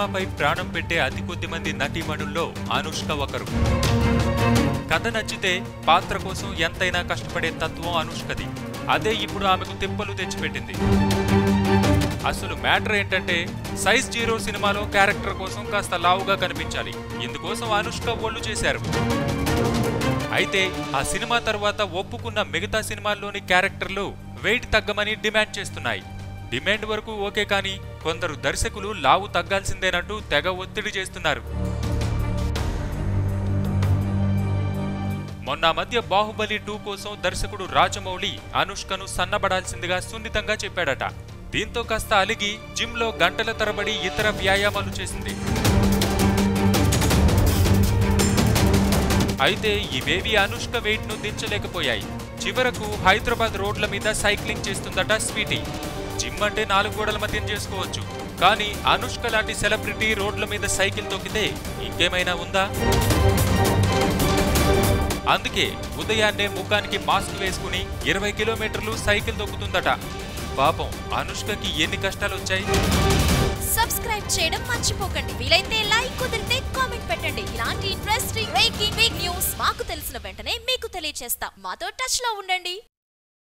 సినిమాపై ప్రాణం పెట్టే అతి కొద్ది మంది నటీమణుల్లో అనుష్క ఒకరు. కథ నచ్చితే పాత్ర కోసం ఎంతైనా కష్టపడే తత్వం అనుష్కది. అదే ఇప్పుడు ఆమెకు తిప్పలు తెచ్చిపెట్టింది. అసలు మ్యాటర్ ఏంటంటే సైజ్ 0 సినిమాలో క్యారెక్టర్ కోసం కాస్త లావుగా కనిపించాలి. ఇందుకోసం అనుష్క ఒళ్ళు చేశారు. అయితే ఆ సినిమా తర్వాత ఒప్పుకున్న మిగతా సినిమాల్లోని క్యారెక్టర్లు వెయిట్ తగ్గమని డిమాండ్ చేస్తున్నాయి. డిమాండ్ వరకు ఓకే, కానీ కొందరు దర్శకులు లావు తగ్గాల్సిందేనంటూ తెగ ఒత్తిడి చేస్తున్నారు. మొన్న మధ్య బాహుబలి 2 కోసం దర్శకుడు రాజమౌళి అనుష్కను సన్నబడాల్సిందిగా సున్నితంగా చెప్పాడట. దీంతో కాస్త అలిగి జిమ్లో గంటల తరబడి ఇతర వ్యాయామాలు చేసింది. అయితే ఇవేవి అనుష్క వెయిట్ ను దించలేకపోయాయి. చివరకు హైదరాబాద్ రోడ్ల మీద సైక్లింగ్ చేస్తుందట స్వీటీ. జిమ్ అంటే 4 గోడల మధ్య చేసుకోవచ్చు, కానీ అనుష్క లాంటి సెలబ్రిటీ రోడ్ల మీద సైకిల్ తొక్కితే ఇంకేమైనా ఉందా? అందుకే ఉదయాన్నే ముఖానికి మాస్క్ వేసుకుని 20 కిలోమీటర్లు సైకిల్ తొక్కుతుందట. పాపం అనుష్కకి ఎన్ని కష్టాలు వచ్చాయి. సబ్స్క్రైబ్ చేయడం మర్చిపోకండి. వీలైతే లైక్, కుదిరితే కామెంట్ పెట్టండి. ఇలాంటి ఇంట్రెస్టింగ్ బ్రేకింగ్ న్యూస్ మాకు తెలిసిన వెంటనే మీకు తెలియజేస్తాం. మాతో టచ్ లో ఉండండి.